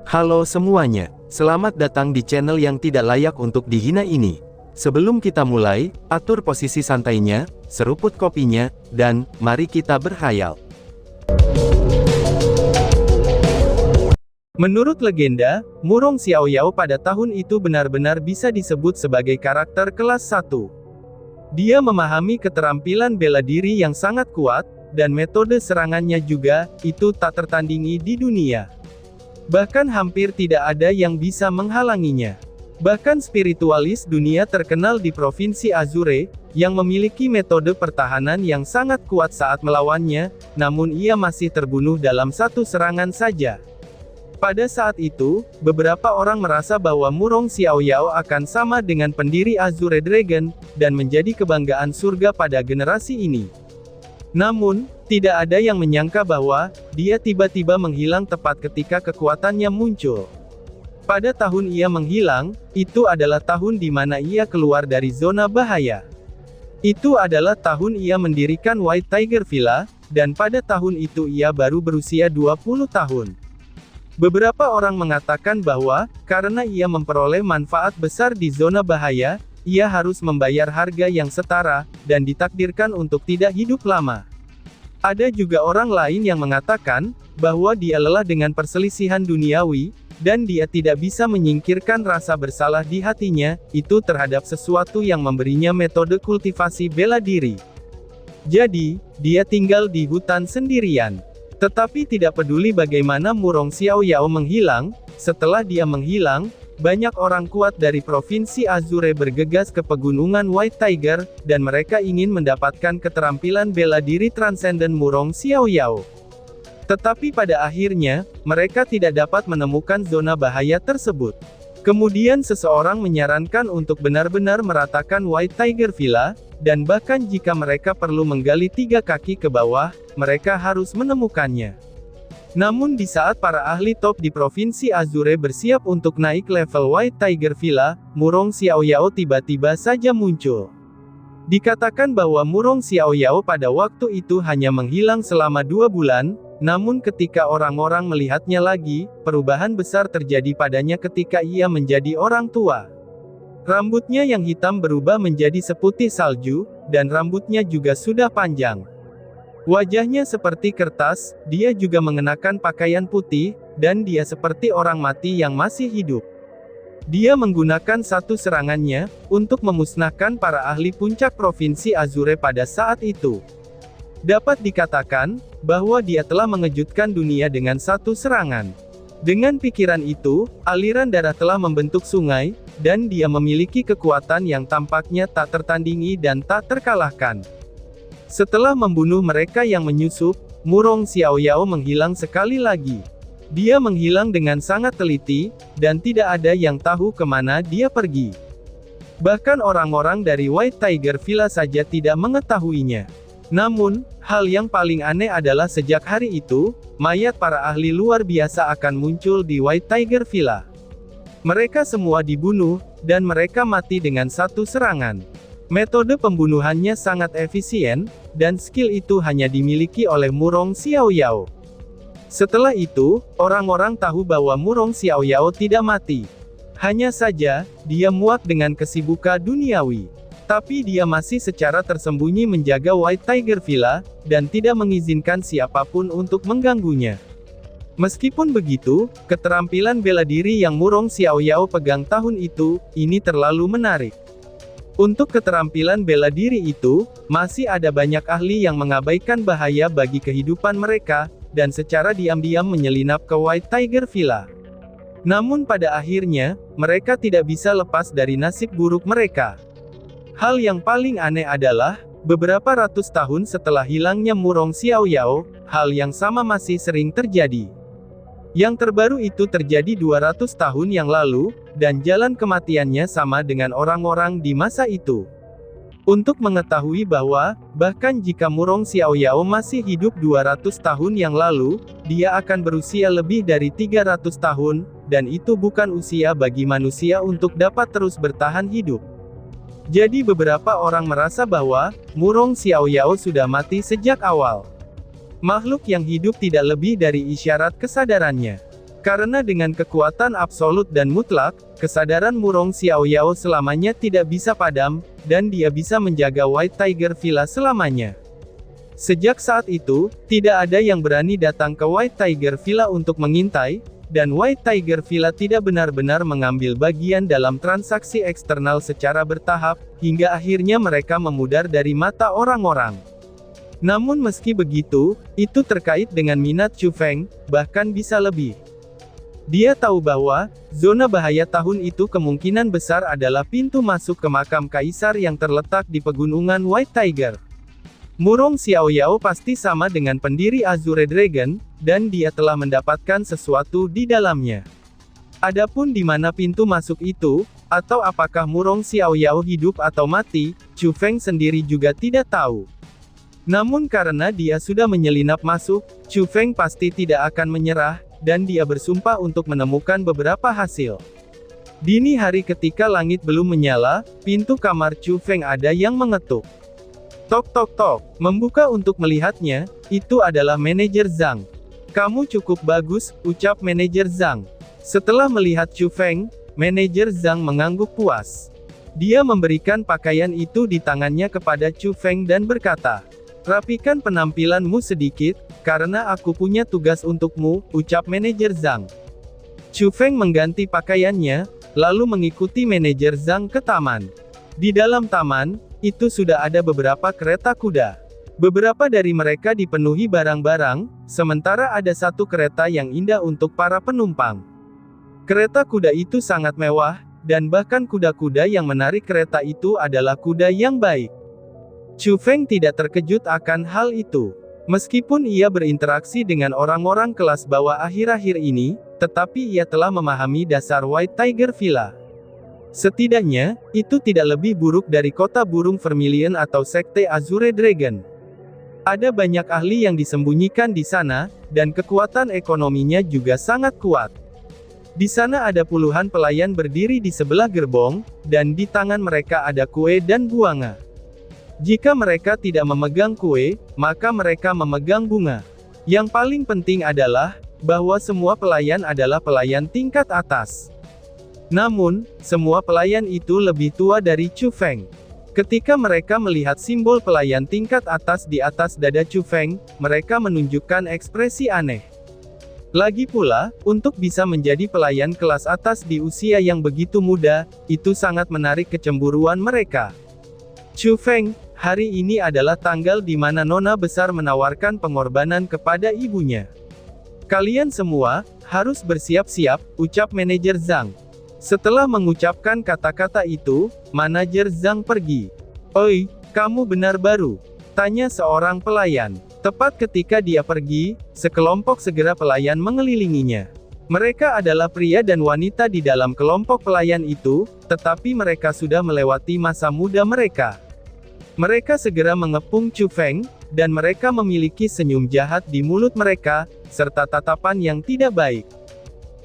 Halo semuanya, selamat datang di channel yang tidak layak untuk dihina ini. Sebelum kita mulai, atur posisi santainya, seruput kopinya, dan mari kita berkhayal. Menurut legenda, Murong Xiaoyao pada tahun itu benar-benar bisa disebut sebagai karakter kelas 1. Dia memahami keterampilan bela diri yang sangat kuat, dan metode serangannya juga, itu tak tertandingi di dunia. Bahkan hampir tidak ada yang bisa menghalanginya. Bahkan spiritualis dunia terkenal di Provinsi Azure, yang memiliki metode pertahanan yang sangat kuat saat melawannya, namun ia masih terbunuh dalam satu serangan saja. Pada saat itu, beberapa orang merasa bahwa Murong Xiaoyao akan sama dengan pendiri Azure Dragon, dan menjadi kebanggaan surga pada generasi ini. Namun, tidak ada yang menyangka bahwa dia tiba-tiba menghilang tepat ketika kekuatannya muncul. Pada tahun ia menghilang, itu adalah tahun di mana ia keluar dari zona bahaya. Itu adalah tahun ia mendirikan White Tiger Villa, dan pada tahun itu ia baru berusia 20 tahun. Beberapa orang mengatakan bahwa, karena ia memperoleh manfaat besar di zona bahaya, ia harus membayar harga yang setara, dan ditakdirkan untuk tidak hidup lama. Ada juga orang lain yang mengatakan, bahwa dia lelah dengan perselisihan duniawi, dan dia tidak bisa menyingkirkan rasa bersalah di hatinya, itu terhadap sesuatu yang memberinya metode kultivasi bela diri. Jadi, dia tinggal di hutan sendirian. Tetapi tidak peduli bagaimana Murong Xiaoyao menghilang, setelah dia menghilang, banyak orang kuat dari Provinsi Azure bergegas ke pegunungan White Tiger, dan mereka ingin mendapatkan keterampilan bela diri transenden Murong Xiaoyao. Tetapi pada akhirnya, mereka tidak dapat menemukan zona bahaya tersebut. Kemudian seseorang menyarankan untuk benar-benar meratakan White Tiger Villa, dan bahkan jika mereka perlu menggali 3 kaki ke bawah, mereka harus menemukannya. Namun di saat para ahli top di Provinsi Azure bersiap untuk naik level White Tiger Villa, Murong Xiaoyao tiba-tiba saja muncul. Dikatakan bahwa Murong Xiaoyao pada waktu itu hanya menghilang selama 2 bulan, namun ketika orang-orang melihatnya lagi, perubahan besar terjadi padanya ketika ia menjadi orang tua. Rambutnya yang hitam berubah menjadi seputih salju, dan rambutnya juga sudah panjang. Wajahnya seperti kertas, dia juga mengenakan pakaian putih, dan dia seperti orang mati yang masih hidup. Dia menggunakan satu serangannya, untuk memusnahkan para ahli puncak Provinsi Azure pada saat itu. Dapat dikatakan, bahwa dia telah mengejutkan dunia dengan satu serangan. Dengan pikiran itu, aliran darah telah membentuk sungai, dan dia memiliki kekuatan yang tampaknya tak tertandingi dan tak terkalahkan. Setelah membunuh mereka yang menyusup, Murong Xiaoyao menghilang sekali lagi. Dia menghilang dengan sangat teliti, dan tidak ada yang tahu kemana dia pergi. Bahkan orang-orang dari White Tiger Villa saja tidak mengetahuinya. Namun, hal yang paling aneh adalah sejak hari itu, mayat para ahli luar biasa akan muncul di White Tiger Villa. Mereka semua dibunuh, dan mereka mati dengan satu serangan. Metode pembunuhannya sangat efisien, dan skill itu hanya dimiliki oleh Murong Xiaoyao. Setelah itu, orang-orang tahu bahwa Murong Xiaoyao tidak mati. Hanya saja, dia muak dengan kesibukan duniawi. Tapi dia masih secara tersembunyi menjaga White Tiger Villa, dan tidak mengizinkan siapapun untuk mengganggunya. Meskipun begitu, keterampilan bela diri yang Murong Xiaoyao pegang tahun itu, ini terlalu menarik. Untuk keterampilan bela diri itu, masih ada banyak ahli yang mengabaikan bahaya bagi kehidupan mereka, dan secara diam-diam menyelinap ke White Tiger Villa. Namun pada akhirnya, mereka tidak bisa lepas dari nasib buruk mereka. Hal yang paling aneh adalah, beberapa ratus tahun setelah hilangnya Murong Xiaoyao, hal yang sama masih sering terjadi. Yang terbaru itu terjadi 200 tahun yang lalu, dan jalan kematiannya sama dengan orang-orang di masa itu. Untuk mengetahui bahwa, bahkan jika Murong Xiaoyao masih hidup 200 tahun yang lalu, dia akan berusia lebih dari 300 tahun, dan itu bukan usia bagi manusia untuk dapat terus bertahan hidup. Jadi beberapa orang merasa bahwa, Murong Xiaoyao sudah mati sejak awal. Makhluk yang hidup tidak lebih dari isyarat kesadarannya. Karena dengan kekuatan absolut dan mutlak, kesadaran Murong Xiaoyao selamanya tidak bisa padam, dan dia bisa menjaga White Tiger Villa selamanya. Sejak saat itu, tidak ada yang berani datang ke White Tiger Villa untuk mengintai, dan White Tiger Villa tidak benar-benar mengambil bagian dalam transaksi eksternal secara bertahap, hingga akhirnya mereka memudar dari mata orang-orang. Namun meski begitu, itu terkait dengan minat Chu Feng, bahkan bisa lebih. Dia tahu bahwa, zona bahaya tahun itu kemungkinan besar adalah pintu masuk ke makam kaisar yang terletak di pegunungan White Tiger. Murong Xiaoyao pasti sama dengan pendiri Azure Dragon, dan dia telah mendapatkan sesuatu di dalamnya. Adapun di mana pintu masuk itu, atau apakah Murong Xiaoyao hidup atau mati, Chu Feng sendiri juga tidak tahu. Namun karena dia sudah menyelinap masuk, Chu Feng pasti tidak akan menyerah, dan dia bersumpah untuk menemukan beberapa hasil. Dini hari ketika langit belum menyala, pintu kamar Chu Feng ada yang mengetuk. Tok tok tok, membuka untuk melihatnya, itu adalah manajer Zhang. Kamu cukup bagus, ucap manajer Zhang. Setelah melihat Chu Feng, manajer Zhang mengangguk puas. Dia memberikan pakaian itu di tangannya kepada Chu Feng dan berkata, rapikan penampilanmu sedikit, karena aku punya tugas untukmu, ucap manajer Zhang. Chu Feng mengganti pakaiannya, lalu mengikuti manajer Zhang ke taman. Di dalam taman, itu sudah ada beberapa kereta kuda. Beberapa dari mereka dipenuhi barang-barang, sementara ada satu kereta yang indah untuk para penumpang. Kereta kuda itu sangat mewah, dan bahkan kuda-kuda yang menarik kereta itu adalah kuda yang baik. Chu Feng tidak terkejut akan hal itu. Meskipun ia berinteraksi dengan orang-orang kelas bawah akhir-akhir ini, tetapi ia telah memahami dasar White Tiger Villa. Setidaknya, itu tidak lebih buruk dari kota burung Vermilion atau sekte Azure Dragon. Ada banyak ahli yang disembunyikan di sana, dan kekuatan ekonominya juga sangat kuat. Di sana ada puluhan pelayan berdiri di sebelah gerbong, dan di tangan mereka ada kue dan bunga. Jika mereka tidak memegang kue, maka mereka memegang bunga. Yang paling penting adalah, bahwa semua pelayan adalah pelayan tingkat atas. Namun, semua pelayan itu lebih tua dari Chu Feng. Ketika mereka melihat simbol pelayan tingkat atas di atas dada Chu Feng, mereka menunjukkan ekspresi aneh. Lagi pula, untuk bisa menjadi pelayan kelas atas di usia yang begitu muda, itu sangat menarik kecemburuan mereka. Chu Feng, hari ini adalah tanggal di mana Nona Besar menawarkan pengorbanan kepada ibunya. Kalian semua, harus bersiap-siap, ucap manajer Zhang. Setelah mengucapkan kata-kata itu, manajer Zhang pergi. Oi, kamu benar baru? Tanya seorang pelayan. Tepat ketika dia pergi, sekelompok segera pelayan mengelilinginya. Mereka adalah pria dan wanita di dalam kelompok pelayan itu, tetapi mereka sudah melewati masa muda mereka. Mereka segera mengepung Chu Feng, dan mereka memiliki senyum jahat di mulut mereka, serta tatapan yang tidak baik.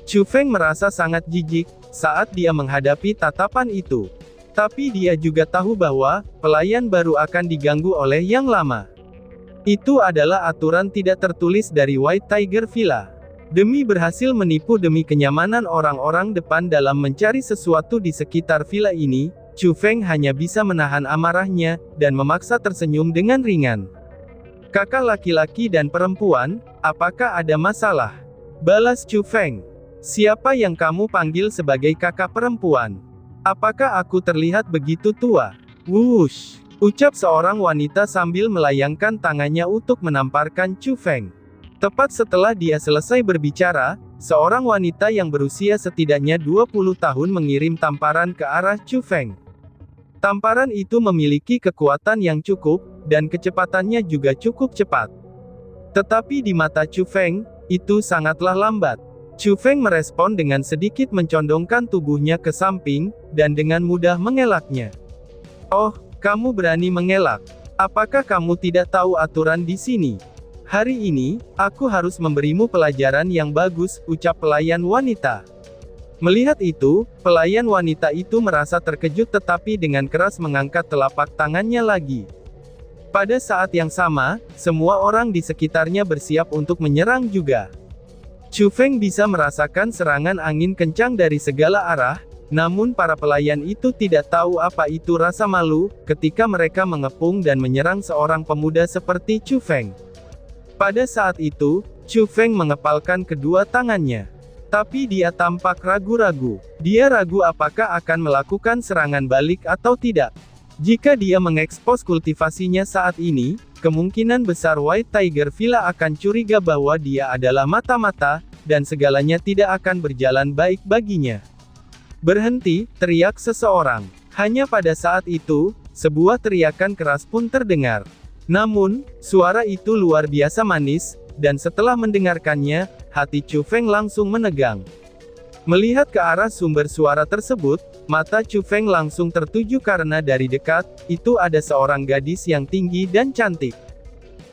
Chu Feng merasa sangat jijik saat dia menghadapi tatapan itu. Tapi dia juga tahu bahwa pelayan baru akan diganggu oleh yang lama. Itu adalah aturan tidak tertulis dari White Tiger Villa. Demi berhasil menipu demi kenyamanan orang-orang depan dalam mencari sesuatu di sekitar villa ini, Chu Feng hanya bisa menahan amarahnya, dan memaksa tersenyum dengan ringan. Kakak laki-laki dan perempuan, apakah ada masalah? Balas Chu Feng. Siapa yang kamu panggil sebagai kakak perempuan? Apakah aku terlihat begitu tua? Wush! Ucap seorang wanita sambil melayangkan tangannya untuk menamparkan Chu Feng. Tepat setelah dia selesai berbicara, seorang wanita yang berusia setidaknya 20 tahun mengirim tamparan ke arah Chu Feng. Tamparan itu memiliki kekuatan yang cukup, dan kecepatannya juga cukup cepat. Tetapi di mata Chu Feng, itu sangatlah lambat. Chu Feng merespon dengan sedikit mencondongkan tubuhnya ke samping, dan dengan mudah mengelaknya. Oh, kamu berani mengelak. Apakah kamu tidak tahu aturan di sini? Hari ini, aku harus memberimu pelajaran yang bagus, ucap pelayan wanita. Melihat itu, pelayan wanita itu merasa terkejut tetapi dengan keras mengangkat telapak tangannya lagi. Pada saat yang sama, semua orang di sekitarnya bersiap untuk menyerang juga. Chu Feng bisa merasakan serangan angin kencang dari segala arah, namun para pelayan itu tidak tahu apa itu rasa malu, ketika mereka mengepung dan menyerang seorang pemuda seperti Chu Feng. Pada saat itu, Chu Feng mengepalkan kedua tangannya. Tapi dia tampak ragu-ragu. Dia ragu apakah akan melakukan serangan balik atau tidak. Jika dia mengekspos kultivasinya saat ini, kemungkinan besar White Tiger Villa akan curiga bahwa dia adalah mata-mata, dan segalanya tidak akan berjalan baik baginya. "Berhenti!" teriak seseorang. Hanya pada saat itu, sebuah teriakan keras pun terdengar. Namun, suara itu luar biasa manis, dan setelah mendengarkannya, hati Chu Feng langsung menegang. Melihat ke arah sumber suara tersebut, mata Chu Feng langsung tertuju karena dari dekat, itu ada seorang gadis yang tinggi dan cantik.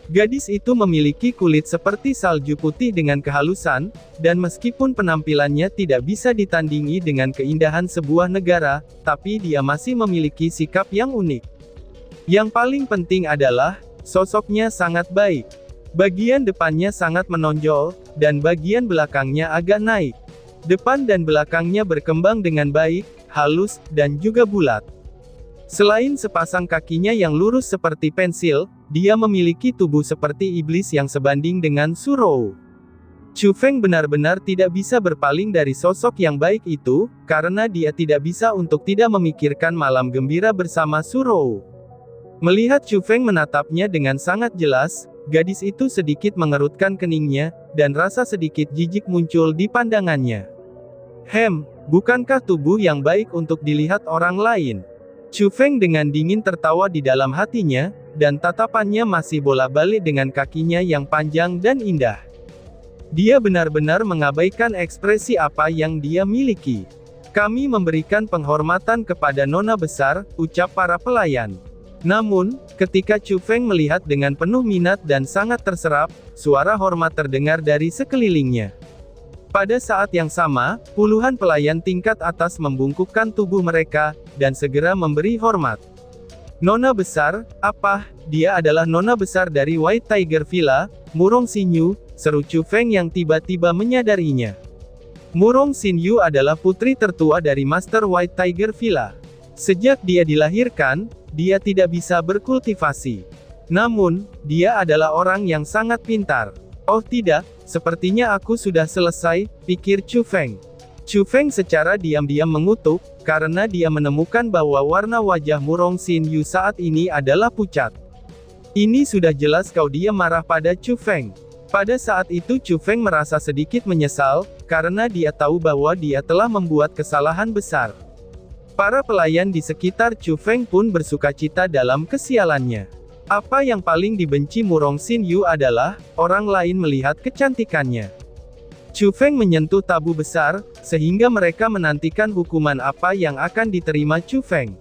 Gadis itu memiliki kulit seperti salju putih dengan kehalusan, dan meskipun penampilannya tidak bisa ditandingi dengan keindahan sebuah negara, tapi dia masih memiliki sikap yang unik. Yang paling penting adalah, sosoknya sangat baik. Bagian depannya sangat menonjol, dan bagian belakangnya agak naik. Depan dan belakangnya berkembang dengan baik, halus, dan juga bulat. Selain sepasang kakinya yang lurus seperti pensil, dia memiliki tubuh seperti iblis yang sebanding dengan Su Rou. Chu Feng benar-benar tidak bisa berpaling dari sosok yang baik itu, karena dia tidak bisa untuk tidak memikirkan malam gembira bersama Su Rou. Melihat Chu Feng menatapnya dengan sangat jelas, gadis itu sedikit mengerutkan keningnya, dan rasa sedikit jijik muncul di pandangannya. Bukankah tubuh yang baik untuk dilihat orang lain? Chu Feng dengan dingin tertawa di dalam hatinya, dan tatapannya masih bolak-balik dengan kakinya yang panjang dan indah. Dia benar-benar mengabaikan ekspresi apa yang dia miliki. "Kami memberikan penghormatan kepada Nona Besar," ucap para pelayan. Namun, ketika Chu Feng melihat dengan penuh minat dan sangat terserap, suara hormat terdengar dari sekelilingnya. Pada saat yang sama, puluhan pelayan tingkat atas membungkukkan tubuh mereka, dan segera memberi hormat. "Nona Besar, apa? Dia adalah Nona Besar dari White Tiger Villa, Murong Xinyu," seru Chu Feng yang tiba-tiba menyadarinya. Murong Xinyu adalah putri tertua dari Master White Tiger Villa. Sejak dia dilahirkan, dia tidak bisa berkultivasi. Namun, dia adalah orang yang sangat pintar. "Oh tidak, sepertinya aku sudah selesai," pikir Chu Feng. Chu Feng secara diam-diam mengutuk, karena dia menemukan bahwa warna wajah Murong Xinyu saat ini adalah pucat. Ini sudah jelas kau dia marah pada Chu Feng. Pada saat itu Chu Feng merasa sedikit menyesal, karena dia tahu bahwa dia telah membuat kesalahan besar. Para pelayan di sekitar Chu Feng pun bersukacita dalam kesialannya. Apa yang paling dibenci Murong Xinyu adalah, orang lain melihat kecantikannya. Chu Feng menyentuh tabu besar, sehingga mereka menantikan hukuman apa yang akan diterima Chu Feng.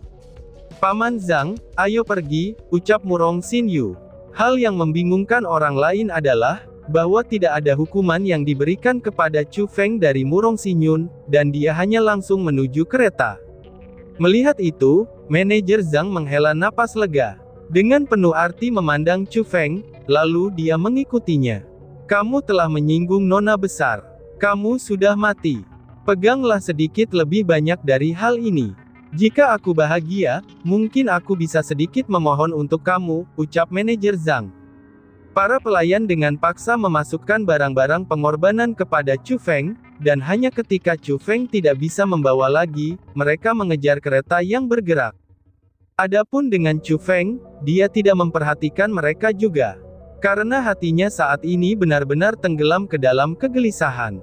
"Paman Zhang, ayo pergi," ucap Murong Xinyu. Hal yang membingungkan orang lain adalah, bahwa tidak ada hukuman yang diberikan kepada Chu Feng dari Murong Xinyu, dan dia hanya langsung menuju kereta. Melihat itu, manajer Zhang menghela napas lega. Dengan penuh arti memandang Chu Feng, lalu dia mengikutinya. "Kamu telah menyinggung Nona Besar. Kamu sudah mati. Peganglah sedikit lebih banyak dari hal ini. Jika aku bahagia, mungkin aku bisa sedikit memohon untuk kamu," ucap manajer Zhang. Para pelayan dengan paksa memasukkan barang-barang pengorbanan kepada Chu Feng, dan hanya ketika Chu Feng tidak bisa membawa lagi, mereka mengejar kereta yang bergerak. Adapun dengan Chu Feng, dia tidak memperhatikan mereka juga. Karena hatinya saat ini benar-benar tenggelam ke dalam kegelisahan.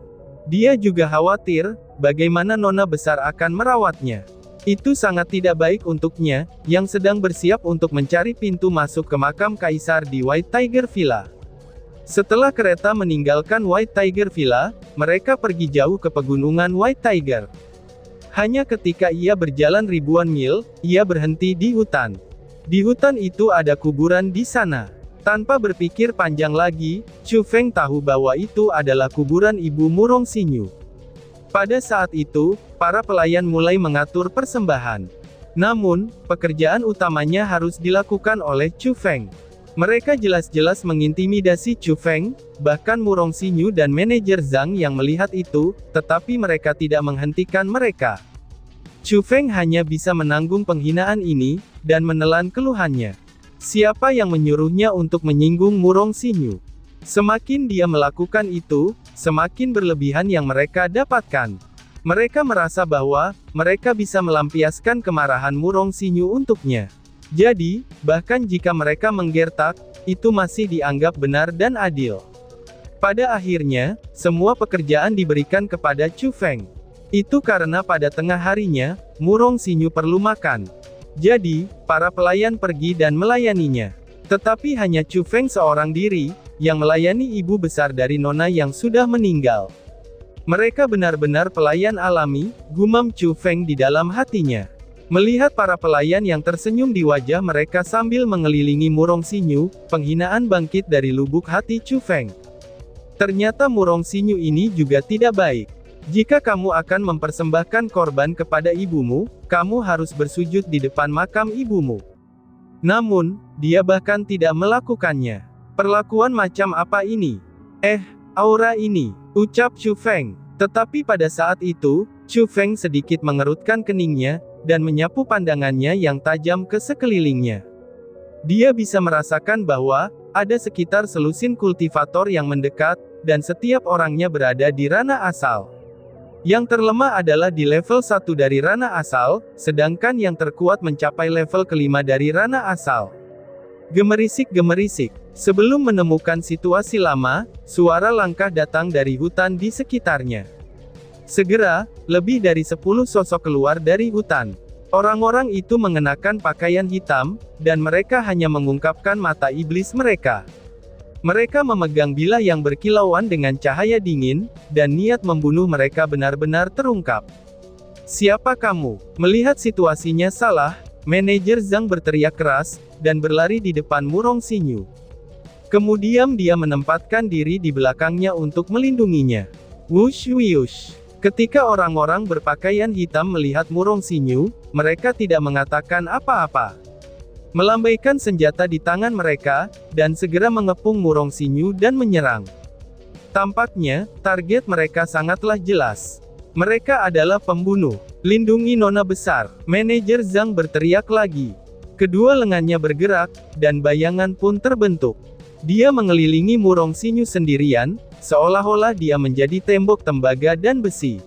Dia juga khawatir, bagaimana Nona Besar akan merawatnya. Itu sangat tidak baik untuknya, yang sedang bersiap untuk mencari pintu masuk ke makam Kaisar di White Tiger Villa. Setelah kereta meninggalkan White Tiger Villa, mereka pergi jauh ke pegunungan White Tiger. Hanya ketika ia berjalan ribuan mil, ia berhenti di hutan. Di hutan itu ada kuburan di sana. Tanpa berpikir panjang lagi, Chu Feng tahu bahwa itu adalah kuburan Ibu Murong Xinyu. Pada saat itu, para pelayan mulai mengatur persembahan. Namun, pekerjaan utamanya harus dilakukan oleh Chu Feng. Mereka jelas-jelas mengintimidasi Chu Feng, bahkan Murong Xinyu dan manajer Zhang yang melihat itu, tetapi mereka tidak menghentikan mereka. Chu Feng hanya bisa menanggung penghinaan ini, dan menelan keluhannya. Siapa yang menyuruhnya untuk menyinggung Murong Xinyu? Semakin dia melakukan itu, semakin berlebihan yang mereka dapatkan. Mereka merasa bahwa mereka bisa melampiaskan kemarahan Murong Xinyu untuknya. Jadi, bahkan jika mereka menggertak, itu masih dianggap benar dan adil. Pada akhirnya, semua pekerjaan diberikan kepada Chu Feng. Itu karena pada tengah harinya, Murong Xinyu perlu makan. Jadi, para pelayan pergi dan melayaninya. Tetapi hanya Chu Feng seorang diri, yang melayani ibu besar dari Nona yang sudah meninggal. Mereka benar-benar pelayan alami, gumam Chu Feng di dalam hatinya. Melihat para pelayan yang tersenyum di wajah mereka sambil mengelilingi Murong Xinyu, penghinaan bangkit dari lubuk hati Chu Feng. Ternyata Murong Xinyu ini juga tidak baik. Jika kamu akan mempersembahkan korban kepada ibumu, kamu harus bersujud di depan makam ibumu. Namun, dia bahkan tidak melakukannya. Perlakuan macam apa ini? Aura ini, ucap Chu Feng. Tetapi pada saat itu, Chu Feng sedikit mengerutkan keningnya, dan menyapu pandangannya yang tajam ke sekelilingnya. Dia bisa merasakan bahwa ada sekitar selusin kultivator yang mendekat, dan setiap orangnya berada di ranah asal. Yang terlemah adalah di level 1 dari ranah asal, sedangkan yang terkuat mencapai level kelima dari ranah asal. Gemerisik-gemerisik. Sebelum menemukan situasi lama, suara langkah datang dari hutan di sekitarnya. Segera, lebih dari 10 sosok keluar dari hutan. Orang-orang itu mengenakan pakaian hitam, dan mereka hanya mengungkapkan mata iblis mereka. Mereka memegang bilah yang berkilauan dengan cahaya dingin, dan niat membunuh mereka benar-benar terungkap. Siapa kamu? Melihat situasinya salah, manajer Zhang berteriak keras, dan berlari di depan Murong Xinyu. Kemudian dia menempatkan diri di belakangnya untuk melindunginya. Wush wush. Ketika orang-orang berpakaian hitam melihat Murong Xinyu, mereka tidak mengatakan apa-apa. Melambaikan senjata di tangan mereka, dan segera mengepung Murong Xinyu dan menyerang. Tampaknya, target mereka sangatlah jelas. Mereka adalah pembunuh. Lindungi Nona besar. Manajer Zhang berteriak lagi. Kedua lengannya bergerak, dan bayangan pun terbentuk. Dia mengelilingi Murong Xinyu sendirian, seolah-olah dia menjadi tembok tembaga dan besi.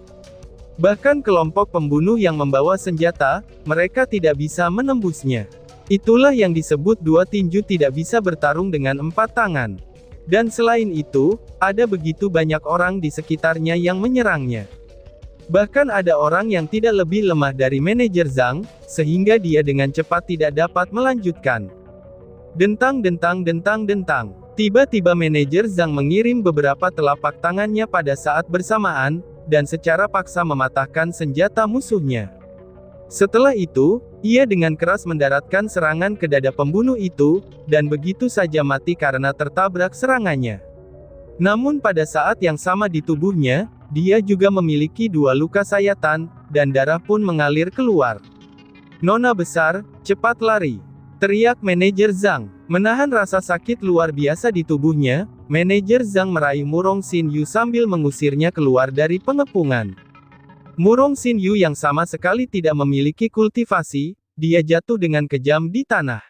Bahkan kelompok pembunuh yang membawa senjata, mereka tidak bisa menembusnya. Itulah yang disebut dua tinju tidak bisa bertarung dengan 4 tangan. Dan selain itu, ada begitu banyak orang di sekitarnya yang menyerangnya. Bahkan ada orang yang tidak lebih lemah dari manajer Zhang, sehingga dia dengan cepat tidak dapat melanjutkan. Dentang. Tiba-tiba manajer Zhang mengirim beberapa telapak tangannya pada saat bersamaan, dan secara paksa mematahkan senjata musuhnya. Setelah itu, ia dengan keras mendaratkan serangan ke dada pembunuh itu, dan begitu saja mati karena tertabrak serangannya. Namun pada saat yang sama di tubuhnya, dia juga memiliki 2 luka sayatan, dan darah pun mengalir keluar. Nona besar, cepat lari! Teriak manajer Zhang. Menahan rasa sakit luar biasa di tubuhnya, manajer Zhang meraih Murong Xinyu sambil mengusirnya keluar dari pengepungan. Murong Xinyu yang sama sekali tidak memiliki kultivasi, dia jatuh dengan kejam di tanah.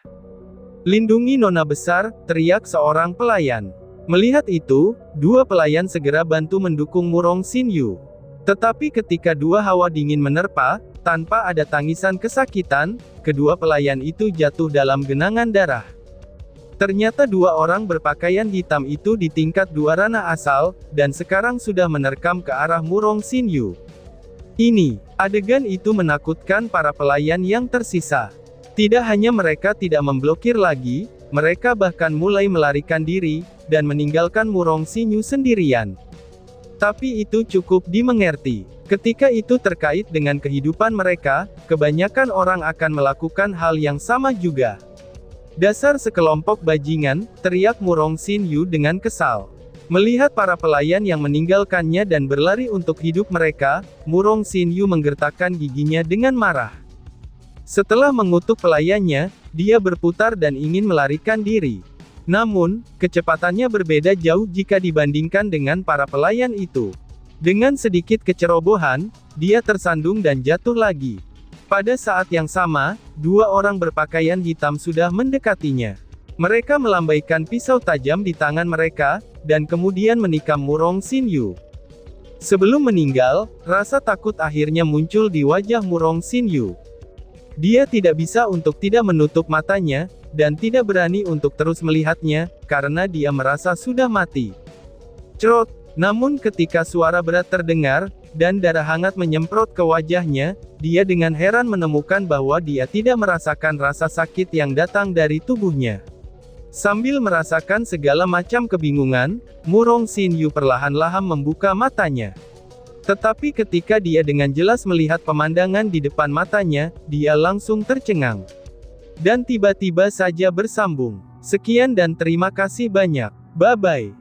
Lindungi Nona besar, teriak seorang pelayan. Melihat itu, 2 pelayan segera bantu mendukung Murong Xinyu. Tetapi ketika 2 hawa dingin menerpa, tanpa ada tangisan kesakitan, kedua pelayan itu jatuh dalam genangan darah. Ternyata 2 orang berpakaian hitam itu di tingkat 2 ranah asal, dan sekarang sudah menerkam ke arah Murong Xinyu. Adegan itu menakutkan para pelayan yang tersisa. Tidak hanya mereka tidak memblokir lagi, mereka bahkan mulai melarikan diri, dan meninggalkan Murong Xinyu sendirian. Tapi itu cukup dimengerti. Ketika itu terkait dengan kehidupan mereka, kebanyakan orang akan melakukan hal yang sama juga. Dasar sekelompok bajingan, teriak Murong Xinyu dengan kesal. Melihat para pelayan yang meninggalkannya dan berlari untuk hidup mereka, Murong Xinyu menggertakkan giginya dengan marah. Setelah mengutuk pelayannya, dia berputar dan ingin melarikan diri. Namun, kecepatannya berbeda jauh jika dibandingkan dengan para pelayan itu. Dengan sedikit kecerobohan, dia tersandung dan jatuh lagi. Pada saat yang sama, dua orang berpakaian hitam sudah mendekatinya. Mereka melambaikan pisau tajam di tangan mereka, dan kemudian menikam Murong Xinyu. Sebelum meninggal, rasa takut akhirnya muncul di wajah Murong Xinyu. Dia tidak bisa untuk tidak menutup matanya, dan tidak berani untuk terus melihatnya, karena dia merasa sudah mati. Cerot! Namun ketika suara berat terdengar, dan darah hangat menyemprot ke wajahnya, dia dengan heran menemukan bahwa dia tidak merasakan rasa sakit yang datang dari tubuhnya. Sambil merasakan segala macam kebingungan, Murong Xinyu perlahan-lahan membuka matanya. Tetapi ketika dia dengan jelas melihat pemandangan di depan matanya, dia langsung tercengang. Dan tiba-tiba saja bersambung. Sekian dan terima kasih banyak. Bye-bye.